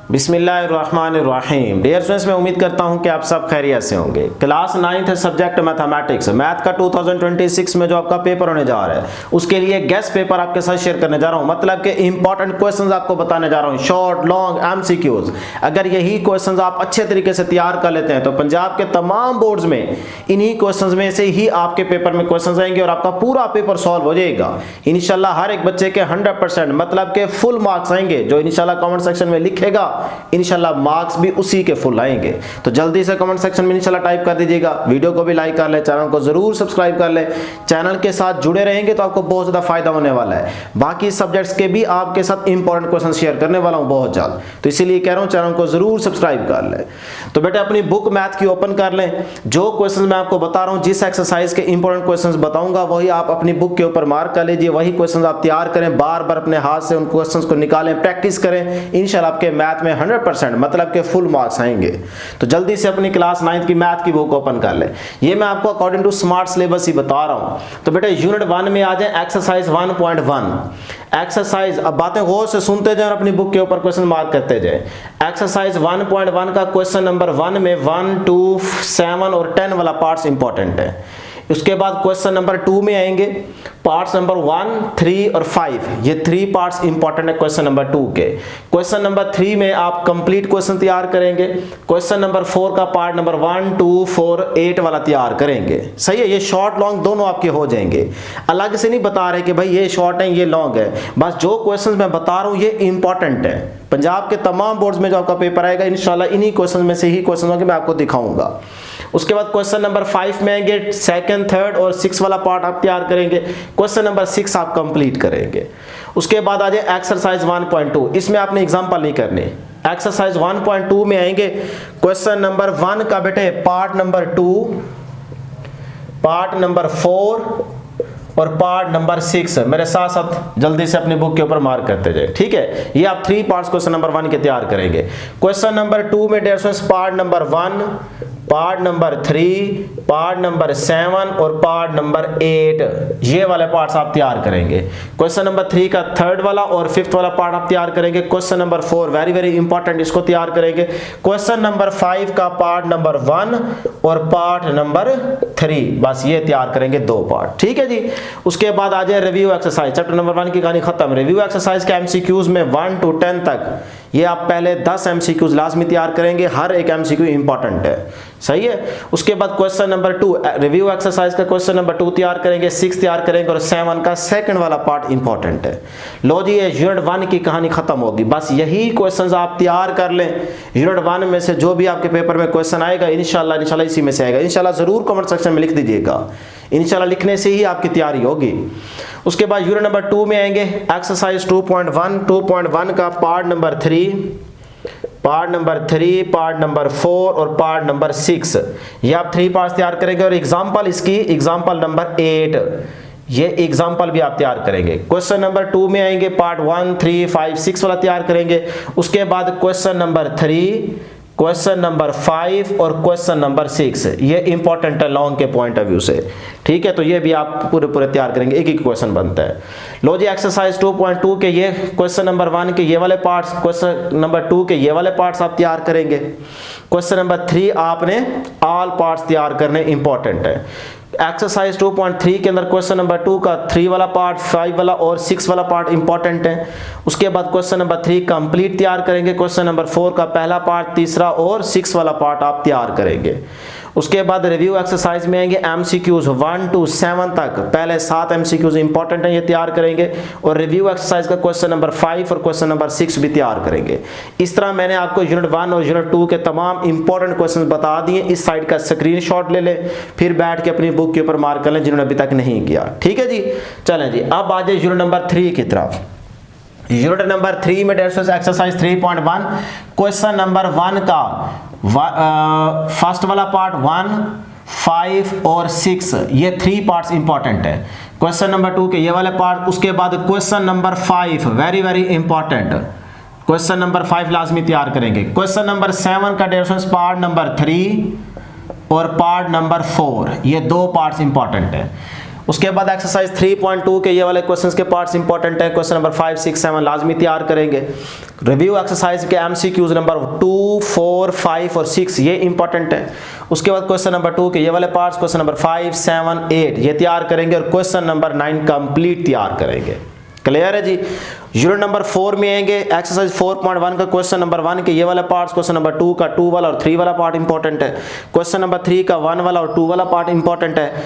बिस्मिल्लाहिर्रहमानिर्रहीम। Dear students, मैं उम्मीद करता हूं कि आप सब खैरियत से होंगे। Class 9th subject mathematics, math का 2026 में जो आपका पेपर होने जा रहा है उसके लिए गेस्ट पेपर आपके साथ शेयर करने जा रहा हूं। मतलब कि इंपॉर्टेंट क्वेश्चंस आपको बताने जा रहा हूं, शॉर्ट लॉन्ग एमसीक्यूज। अगर यही क्वेश्चंस आप अच्छे तरीके से तैयार कर लेते हैं तो पंजाब के तमाम बोर्ड्स में इन्हीं क्वेश्चंस में से ही आपके पेपर में क्वेश्चंस आएंगे और आपका पूरा पेपर सॉल्व हो जाएगा इंशाल्लाह। हर एक बच्चे के 100% मतलब के फुल मार्क्स आएंगे। जो इंशाल्लाह कमेंट सेक्शन में लिखेगा इंशाल्लाह मार्क्स भी उसी के फुल आएंगे। तो जल्दी से कमेंट सेक्शन में इंशाल्लाह टाइप कर दीजिएगा। वीडियो को भी लाइक कर ले, चैनल को जरूर सब्सक्राइब कर ले। चैनल के साथ जुड़े रहेंगे तो आपको बहुत ज्यादा फायदा होने वाला है। बाकी सब्जेक्ट्स के भी आपके साथ इंपॉर्टेंट क्वेश्चन शेयर करने वाला हूं बहुत जल्द, तो इसीलिए कह रहा हूं चैनल को जरूर सब्सक्राइब कर ले। तो बेटा अपनी बुक मैथ की ओपन कर लें। जो क्वेश्चन मैं आपको बता रहा हूं, जिस एक्सरसाइज के इंपॉर्टेंट क्वेश्चन बताऊंगा वही आप अपनी बुक के ऊपर मार्क कर लीजिए। वही क्वेश्चन आप तैयार करें, बार बार अपने हाथ से उन क्वेश्चन को निकालें, प्रैक्टिस करें। इंशाल्लाह आपके मैथ में 100% मतलब के फुल मार्क्स आएंगे। तो जल्दी से अपनी क्लास 9th की मैथ की बुक ओपन कर ले। ये मैं आपको अकॉर्डिंग टू स्मार्ट सिलेबस ही बता रहा हूं। तो बेटा यूनिट 1 में आ जाए, एक्सरसाइज 1.1 एक्सरसाइज। अब बातें गौर से सुनते जाए और अपनी बुक के ऊपर क्वेश्चन मार्क करते जाए। एक्सरसाइज 1.1 का क्वेश्चन नंबर 1 में 1, 2, 7 और 10 वाला पार्ट्स इंपॉर्टेंट है। उसके बाद क्वेश्चन नंबर 2 में आएंगे पार्ट्स नंबर 1, 3 और 5। ये 3 पार्ट्स इंपॉर्टेंट है क्वेश्चन नंबर 2 के। क्वेश्चन नंबर 3 में आप कंप्लीट क्वेश्चन तैयार करेंगे। क्वेश्चन नंबर 4 का पार्ट नंबर 1, 2, 4, 8 वाला तैयार करेंगे। सही है, ये शॉर्ट लॉन्ग दोनों आपके हो जाएंगे। अलग से नहीं बता रहे कि भाई ये शॉर्ट है ये लॉन्ग है, बस जो क्वेश्चन मैं बता रहा हूं ये इंपॉर्टेंट है। पंजाब के तमाम बोर्ड्स में जो आपका पेपर आएगा इंशाल्लाह इन्हीं क्वेश्चन में से ही क्वेश्चन होंगे, मैं आपको दिखाऊंगा। उसके बाद क्वेश्चन नंबर 5 में आएंगे, 2nd, 3rd और 6 वाला पार्ट आप तैयार करेंगे। क्वेश्चन नंबर 6 आप कंप्लीट करेंगे। उसके बाद आ जाए एक्सरसाइज 1.2। इसमें आपने एग्जांपल नहीं करने। एक्सरसाइज 1.2 में आएंगे क्वेश्चन नंबर 1 का बेटे पार्ट नंबर 2, पार्ट नंबर 4 और पार्ट नंबर 6। मेरे साथ साथ जल्दी से अपनी बुक के ऊपर मार्क करते जाए, ठीक है। ये आप 3 पार्ट्स क्वेश्चन नंबर 1 के तैयार करेंगे। क्वेश्चन नंबर 2 में dear students part number 1, part number 3, part number 7 और पार्ट नंबर 8, ये वाले पार्ट्स आप तैयार करेंगे। क्वेश्चन नंबर 3 का 3rd वाला और 5th वाला पार्ट आप तैयार करेंगे। Question number 4 very very important, इसको तैयार करेंगे। क्वेश्चन नंबर 5 का पार्ट नंबर 1 और पार्ट नंबर 3, बस ये तैयार करेंगे 2 पार्ट, ठीक है जी। उसके बाद आ जाए रिव्यू एक्सरसाइज। चैप्टर नंबर 1 की कहानी खत्म। रिव्यू एक्सरसाइज के एमसीक्यूज में 1 to 10 तक ये आप पहले 10 एमसीक्यूज लाजमी तैयार करेंगे। हर एक एमसीक्यू इंपॉर्टेंट है, सही है। उसके बाद क्वेश्चन नंबर 2 रिव्यू एक्सरसाइज का क्वेश्चन नंबर 2 तैयार करेंगे, 6 तैयार करेंगे और 7 का 2nd वाला पार्ट इंपॉर्टेंट है। लो जी, ये यूनिट 1 की कहानी खत्म होगी। बस यही क्वेश्चंस आप तैयार कर लें। यूनिट 1 में से जो भी आपके पेपर में क्वेश्चन आएगा इंशाल्लाह इसी में से आएगा। इंशाल्लाह जरूर कमेंट सेक्शन में लिख दीजिएगा, इंशाल्लाह लिखने से ही आपकी तैयारी होगी। उसके बाद यूनिट नंबर 2 में आएंगे एक्सरसाइज 2.1 का part number 3, part number 3, part number 4 और पार्ट नंबर 6। ये आप 3 पार्ट्स तैयार करेंगे और एग्जांपल इसकी एग्जांपल नंबर 8, ये एग्जांपल भी आप तैयार करेंगे। क्वेश्चन नंबर 2 में आएंगे पार्ट 1, 3, 5, 6 वाला तैयार करेंगे। उसके बाद क्वेश्चन नंबर 3, क्वेश्चन नंबर 5 और क्वेश्चन नंबर 6, ये इंपॉर्टेंट है लॉन्ग के पॉइंट ऑफ व्यू से, ठीक है। तो ये भी आप पूरे तैयार करेंगे, एक ही क्वेश्चन बनता है। लो जी, एक्सरसाइज 2.2 के ये क्वेश्चन नंबर 1 के ये वाले पार्ट्स, क्वेश्चन नंबर 2 के ये वाले पार्ट्स आप तैयार करेंगे। क्वेश्चन नंबर 3 आपने ऑल पार्ट्स तैयार करने, इंपॉर्टेंट है। एक्सरसाइज 2.3 के अंदर क्वेश्चन नंबर 2 का 3 वाला पार्ट, 5 वाला और 6 वाला पार्ट इंपॉर्टेंट है। उसके बाद क्वेश्चन नंबर 3 कंप्लीट तैयार करेंगे। क्वेश्चन नंबर 4 का पहला पार्ट, तीसरा और 6 वाला पार्ट आप तैयार करेंगे। उसके बाद रिव्यू एक्सरसाइज में आएंगे एमसीक्यूज 1 to 7 तक। पहले 7 एमसीक्यूज इंपॉर्टेंट है, ये तैयार करेंगे और रिव्यू एक्सरसाइज का क्वेश्चन नंबर 5 और क्वेश्चन नंबर 6 भी तैयार करेंगे। इस तरह मैंने आपको यूनिट 1 और यूनिट 2 के तमाम इंपॉर्टेंट क्वेश्चन बता दिए। इस साइड का स्क्रीनशॉट ले ले, फिर बैठ के अपनी बुक के ऊपर मार्क कर लें जिन्होंने अभी तक नहीं किया, ठीक है जी। चलें जी, अब आ जाए यूनिट नंबर 3 की तरफ। यूनिट नंबर 3 में एक्सरसाइज 3.1 क्वेश्चन नंबर 1 का फर्स्ट वाला पार्ट 1, 5 और 6, ये 3 पार्ट्स इंपॉर्टेंट है। क्वेश्चन नंबर 2 के ये वाले पार्ट। उसके बाद question number 5 very very important, question number 5 लाजमी तैयार करेंगे। क्वेश्चन नंबर 7 का पार्ट नंबर 3 और पार्ट नंबर 4, ये 2 पार्ट्स इंपॉर्टेंट है। उसके बाद एक्सरसाइज 3.2 के ये वाले क्वेश्चंस के पार्ट्स इंपॉर्टेंट है। क्वेश्चन नंबर 5, 6, 7 लाजमी तैयार करेंगे। रिव्यू एक्सरसाइज के एमसीक्यूज नंबर 2, 4, 5 और 6 ये इंपॉर्टेंट है। उसके बाद क्वेश्चन नंबर 2 के ये वाले पार्ट्स, क्वेश्चन नंबर 5, 7, 8 ये तैयार करेंगे और क्वेश्चन नंबर 9 कंप्लीट तैयार करेंगे। क्लियर है जी। यूनिट नंबर 4 में आएंगे, एक्सरसाइज 4.1 का क्वेश्चन नंबर 1 के ये वाला पार्ट्स, क्वेश्चन नंबर 2 का 2 वाला और 3 वाला पार्ट इंपॉर्टेंट है। क्वेश्चन नंबर 3 का 1 वाला और 2 वाला पार्ट इंपॉर्टेंट है।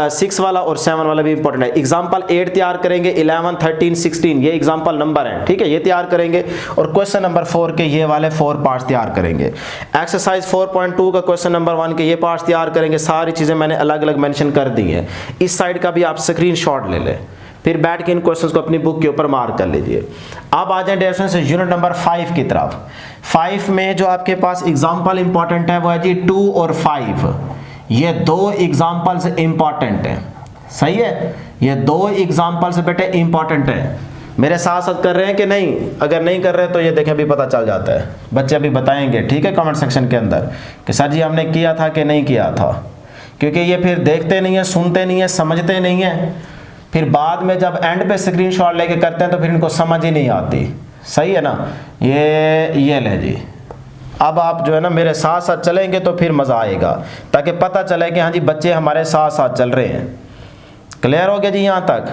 6 वाला और 7 वाला भी इंपॉर्टेंट है। एग्जांपल 8 तैयार करेंगे, 11, 13, 16 ये एग्जांपल नंबर है, ठीक है, ये तैयार करेंगे और क्वेश्चन नंबर 4 के ये वाले 4 पार्ट्स तैयार करेंगे। एक्सरसाइज 4.2 का क्वेश्चन नंबर 1 के ये पार्ट्स तैयार करेंगे। सारी चीजें मैंने अलग अलग मेंशन कर दी हैं। इस साइड का भी आप स्क्रीनशॉट ले लें, फिर बैठ के इन क्वेश्चंस को अपनी बुक के ऊपर मार्क कर लीजिए। अब आ जाए डियर स्टूडेंट्स यूनिट नंबर 5 की तरफ। 5 में जो आपके पास एग्जांपल इंपॉर्टेंट है वो है जी 2 और 5। ये दो एग्जांपल्स इंपॉर्टेंट हैं, सही है, ये दो एग्जांपल्स बेटे इंपॉर्टेंट है। मेरे साथ साथ कर रहे हैं कि नहीं? अगर नहीं कर रहे तो ये देखें अभी पता चल जाता है, बच्चे अभी बताएंगे, ठीक है, कमेंट सेक्शन के अंदर कि सर जी हमने किया था कि नहीं किया था, क्योंकि ये फिर देखते नहीं है, सुनते नहीं है, समझते नहीं है, फिर बाद में जब एंड पे स्क्रीनशॉट लेके करते हैं तो फिर इनको समझ ही नहीं आती, सही है ना। ये ले जी, अब आप जो है ना मेरे साथ साथ चलेंगे तो फिर मज़ा आएगा, ताकि पता चले कि हाँ जी बच्चे हमारे साथ साथ चल रहे हैं। क्लियर हो गया जी यहाँ तक?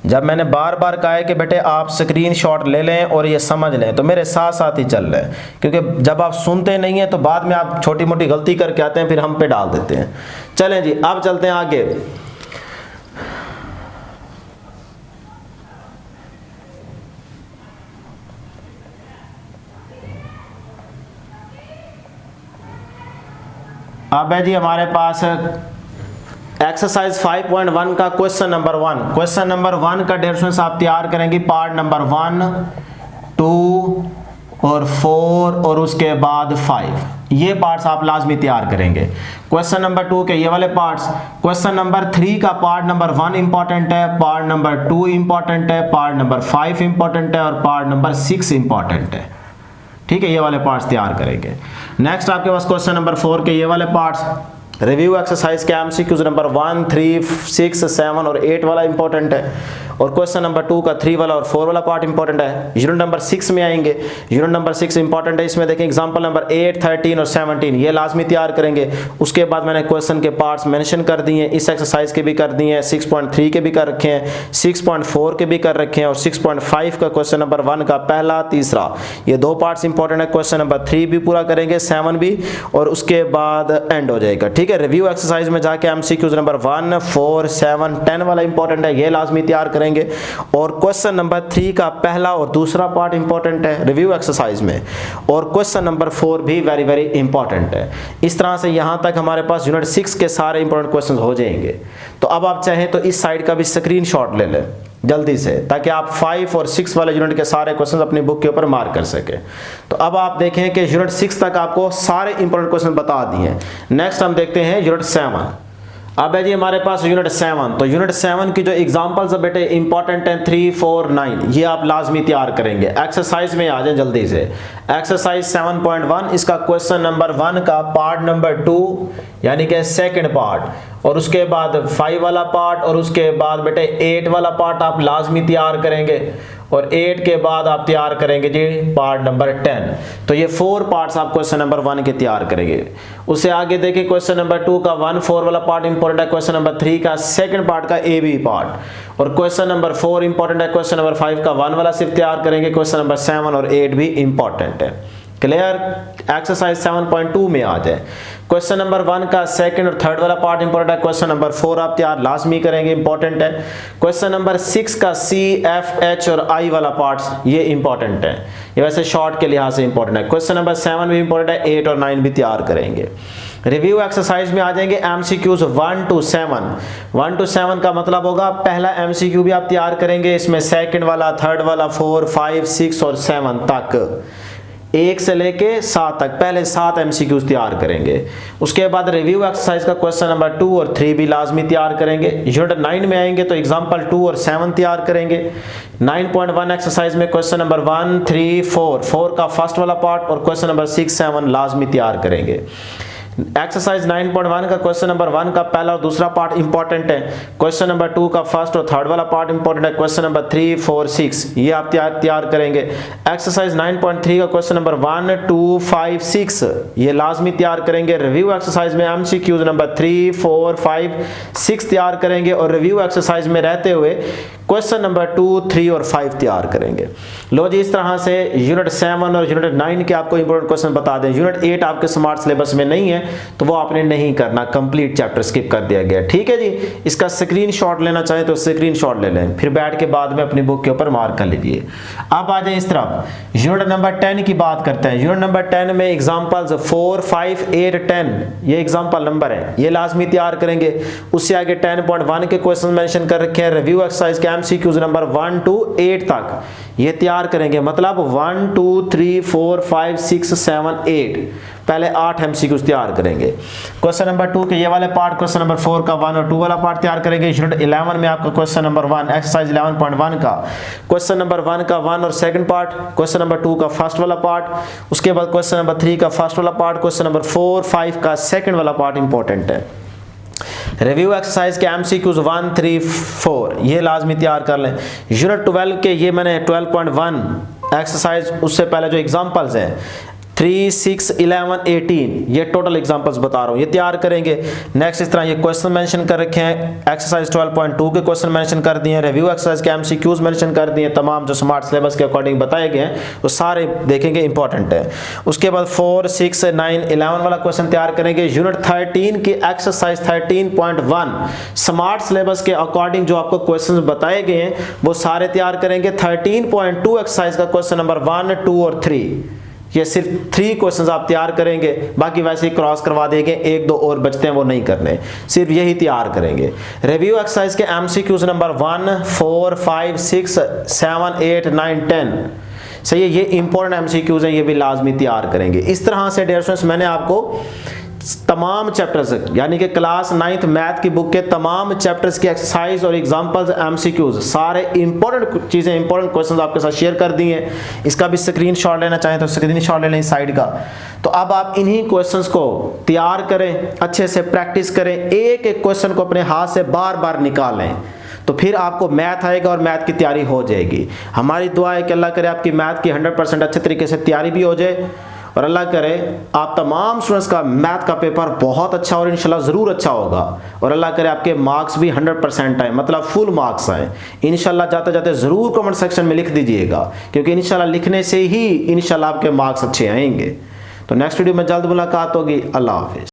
जब मैंने बार बार कहा है कि बेटे आप स्क्रीनशॉट ले लें और ये समझ लें तो मेरे साथ साथ ही चल रहे हैं, क्योंकि जब आप सुनते नहीं हैं तो बाद में आप छोटी मोटी गलती करके आते हैं, फिर हम पे डाल देते हैं। चलें जी, अब चलते हैं आगे। अब है जी हमारे पास एक्सरसाइज 5.1 का क्वेश्चन नंबर 1। क्वेश्चन नंबर 1 का डियर स्टूडेंट्स आप तैयार करेंगे पार्ट नंबर 1, 2 और 4 और उसके बाद 5 ये पार्ट्स आप लाजमी तैयार करेंगे। क्वेश्चन नंबर 2 के ये वाले पार्ट्स, क्वेश्चन नंबर 3 का पार्ट नंबर 1 इंपॉर्टेंट है, पार्ट नंबर 2 इंपॉर्टेंट है, पार्ट नंबर 5 इंपॉर्टेंट है और पार्ट नंबर 6 इंपॉर्टेंट है, ठीक है, ये वाले पार्ट्स तैयार करेंगे। नेक्स्ट आपके पास क्वेश्चन नंबर 4 के ये वाले पार्ट्स, रिव्यू एक्सरसाइज के एमसीक्यूज नंबर 1, 3, 6, 7 और 8 वाला इंपॉर्टेंट है और क्वेश्चन नंबर 2 का 3 वाला और 4 वाला पार्ट इंपॉर्टेंट है। यूनिट नंबर 6 में आएंगे, यूनिट नंबर 6 इंपॉर्टेंट है, इसमें देखें एग्जांपल नंबर 8, 13 और 17 ये लाजमी तैयार करेंगे। उसके बाद मैंने क्वेश्चन के पार्ट्स मेंशन कर दिए हैं, इस एक्सरसाइज के भी कर दिए हैं, 6.3 के भी कर रखे हैं, 6.4 के भी कर रखे हैं और 6.5 का क्वेश्चन नंबर 1 का पहला तीसरा ये दो पार्ट्स इंपॉर्टेंट है। क्वेश्चन नंबर 3 भी पूरा करेंगे, 7 भी, और उसके बाद एंड हो जाएगा, ठीक है। रिव्यू एक्सरसाइज में जाके एमसीक्यूज नंबर 1, 4, 7, 10 वाला इंपॉर्टेंट है, ये लाजमी तैयार करेंगे और क्वेश्चन नंबर 3 का पहला और दूसरा पार्ट इंपॉर्टेंट है रिव्यू एक्सरसाइज में और क्वेश्चन नंबर 4 भी वेरी वेरी इंपॉर्टेंट है। इस तरह से यहां तक हमारे पास यूनिट 6 के सारे इंपॉर्टेंट क्वेश्चन हो जाएंगे। तो अब आप चाहें तो इस साइड का भी स्क्रीनशॉट ले लें जल्दी से, ताकि आप 5 और 6 वाले यूनिट के सारे क्वेश्चंस अपनी बुक के ऊपर मार्क कर सके। तो अब आप देखें कि यूनिट 6 तक आपको सारे इंपॉर्टेंट क्वेश्चन बता दिए। नेक्स्ट हम देखते हैं यूनिट 7। अब है जी हमारे पास यूनिट 7। तो यूनिट 7 की जो एग्जांपल्स है बेटे इंपॉर्टेंट हैं 3, 4, 9 ये आप लाजमी तैयार करेंगे। एक्सरसाइज में आ जाए जल्दी से। एक्सरसाइज 7.1 इसका क्वेश्चन नंबर 1 का पार्ट नंबर 2 यानी कि सेकंड पार्ट और उसके बाद 5 वाला पार्ट और उसके बाद बेटे 8 वाला पार्ट आप लाजमी तैयार करेंगे और 8 के बाद आप तैयार करेंगे जी पार्ट नंबर 10। तो ये 4 पार्ट्स आप क्वेश्चन नंबर 1 के तैयार करेंगे। उससे आगे देखिए क्वेश्चन नंबर 2 का 1, 4 वाला पार्ट इंपॉर्टेंट है, क्वेश्चन नंबर 3 का सेकंड पार्ट का ए बी पार्ट और क्वेश्चन नंबर 4 इंपॉर्टेंट है, क्वेश्चन नंबर 5 का 1 वाला सिर्फ तैयार करेंगे, क्वेश्चन नंबर 7 और 8 भी इंपॉर्टेंट है। क्लियर? एक्सरसाइज 7.2 में आ जाए। क्वेश्चन नंबर 1 का सेकंड और थर्ड वाला पार्ट इंपॉर्टेंट है, क्वेश्चन नंबर 4 आप तैयार लाजमी करेंगे, इंपॉर्टेंट है। क्वेश्चन नंबर 6 का सी, एफ, एच और आई वाला पार्ट्स ये इंपॉर्टेंट है, ये वैसे शॉर्ट के लिहाज से इंपॉर्टेंट है। क्वेश्चन नंबर 7 भी इंपॉर्टेंट है, 8 और 9 भी तैयार करेंगे। रिव्यू एक्सरसाइज में आ जाएंगे एमसीक्यूज 1 to 7। 1 to 7 का मतलब होगा पहला एमसीक्यू भी आप तैयार करेंगे, इसमें सेकंड वाला, थर्ड वाला, 4, 5, 6 और 7 तक, 1 से लेके 7 तक पहले 7 एमसीक्यूज तैयार करेंगे। उसके बाद रिव्यू एक्सरसाइज का क्वेश्चन नंबर 2 और 3 भी लाजमी तैयार करेंगे। यूनिट 9 में आएंगे तो एग्जांपल 2 और 7 तैयार करेंगे। 9.1 एक्सरसाइज में क्वेश्चन नंबर 1, 3, 4 का फर्स्ट वाला पार्ट और क्वेश्चन नंबर 6, 7 लाजमी तैयार करेंगे। एक्सरसाइज 9.1 का क्वेश्चन नंबर 1 का पहला और दूसरा पार्ट इंपॉर्टेंट है। क्वेश्चन नंबर 2 का फर्स्ट और थर्ड वाला पार्ट इंपॉर्टेंट है। क्वेश्चन नंबर 3, 4, 6 ये आप तैयार करेंगे। एक्सरसाइज 9.3 का क्वेश्चन नंबर 1, 2, 5, 6 ये लाजमी तैयार करेंगे। रिव्यू एक्सरसाइज में एमसीक्यूज नंबर 3, 4, 5, 6 तैयार करेंगे और रिव्यू एक्सरसाइज में रहते हुए क्वेश्चन नंबर 2, 3 और 5 तैयार करेंगे। लो जी, इस तरह से यूनिट 7 और यूनिट 9 के आपको इंपॉर्टेंट क्वेश्चन बता दें। यूनिट 8 आपके स्मार्ट सिलेबस में नहीं है तो वो आपने नहीं करना, कंप्लीट चैप्टर स्किप कर दिया गया। ठीक है जी, इसका स्क्रीनशॉट लेना चाहे तो स्क्रीनशॉट ले लें, फिर बैठ के बाद में अपनी बुक के ऊपर मार्क कर लीजिए। अब आ जाए इस तरफ, यूनिट नंबर 10 की बात करते हैं। यूनिट नंबर 10 में एग्जाम्पल्स 4, 5, 8, 10 ये एग्जाम्पल नंबर है, ये लाजमी तैयार करेंगे। उससे आगे 10.1 के क्वेश्चन मेंशन कर रखे हैं। रिव्यू एक्सरसाइज के एमसीक्यूज नंबर 1 to 8 तक ये तैयार करेंगे, मतलब 1, 2, 3, 4, 5, 6, 7, 8 पहले 8 एमसीक्यूज तैयार करेंगे। क्वेश्चन नंबर 2 के ये वाले पार्ट, क्वेश्चन नंबर 4 का 1 और 2 वाला पार्ट तैयार करेंगे। यूनिट 11 में आपका क्वेश्चन नंबर 1 एक्सरसाइज 11.1 का क्वेश्चन नंबर 1 का 1 और सेकंड पार्ट, क्वेश्चन नंबर 2 का फर्स्ट वाला पार्ट, उसके बाद क्वेश्चन नंबर 3 का फर्स्ट वाला पार्ट, क्वेश्चन नंबर 4, 5 का सेकंड वाला पार्ट इंपॉर्टेंट है। रिव्यू एक्सरसाइज के एमसीक्यूज 1, 3, 4 ये लाजमी तैयार कर लें। यूनिट 12 के ये मैंने 12.1 एक्सरसाइज उससे पहले जो एग्जांपल्स हैं 3, 6, 11, 18 ये टोटल एग्जांपल्स बता रहा हूँ, ये तैयार करेंगे। नेक्स्ट इस तरह ये क्वेश्चन मेंशन कर रखे हैं, एक्सरसाइज 12.2 के क्वेश्चन मेंशन कर दिए हैं। रिव्यू एक्सरसाइज के एमसीक्यूज मेंशन कर दिए हैं, तमाम जो स्मार्ट सिलेबस के अकॉर्डिंग बताए गए हैं वो सारे देखेंगे, इंपॉर्टेंट है। उसके बाद 4, 6, 9, 11 वाला क्वेश्चन तैयार करेंगे। यूनिट 13 की एक्सरसाइज 13.1 स्मार्ट सिलेबस के अकॉर्डिंग जो आपको क्वेश्चन बताए गए हैं वो सारे तैयार करेंगे। 13.2 एक्सरसाइज का क्वेश्चन नंबर 1, 2 और 3 ये सिर्फ 3 क्वेश्चंस आप तैयार करेंगे, बाकी वैसे ही क्रॉस करवा देंगे, 1-2 और बचते हैं वो नहीं करने, सिर्फ यही तैयार करेंगे। रिव्यू एक्सरसाइज के एमसीक्यूज नंबर 1, 4, 5, 6, 7, 8, 9, 10 सही है, ये इंपॉर्टेंट एमसीक्यूज हैं, ये भी लाजमी तैयार करेंगे। इस तरह से डियर स्टूडेंट्स मैंने आपको तमाम चैप्टर्स यानी कि क्लास 9th मैथ की बुक के तमाम चैप्टर्स की एक्सरसाइज और एग्जांपल्स एमसीक्यूज सारे इंपॉर्टेंट चीजें, इंपॉर्टेंट क्वेश्चंस आपके साथ शेयर कर दिए हैं। इसका भी स्क्रीनशॉट लेना चाहें तो स्क्रीनशॉट ले लें इस साइड का। तो अब आप इन्हीं क्वेश्चंस को तैयार करें, अच्छे से प्रैक्टिस करें, एक एक क्वेश्चन को अपने हाथ से बार बार निकालें, तो फिर आपको मैथ आएगा और मैथ की तैयारी हो जाएगी। हमारी दुआ है कि अल्लाह करे आपकी मैथ की 100% अच्छे तरीके से तैयारी भी हो जाए और अल्लाह करे आप तमाम स्टूडेंट्स का मैथ का पेपर बहुत अच्छा और इंशाल्लाह ज़रूर अच्छा होगा और अल्लाह करे आपके मार्क्स भी 100% आए, मतलब फुल मार्क्स आए इंशाल्लाह। जाते जाते ज़रूर कमेंट सेक्शन में लिख दीजिएगा, क्योंकि इंशाल्लाह लिखने से ही इंशाल्लाह आपके मार्क्स अच्छे आएंगे। तो नेक्स्ट वीडियो में जल्द मुलाकात होगी। अल्लाह हाफिज़।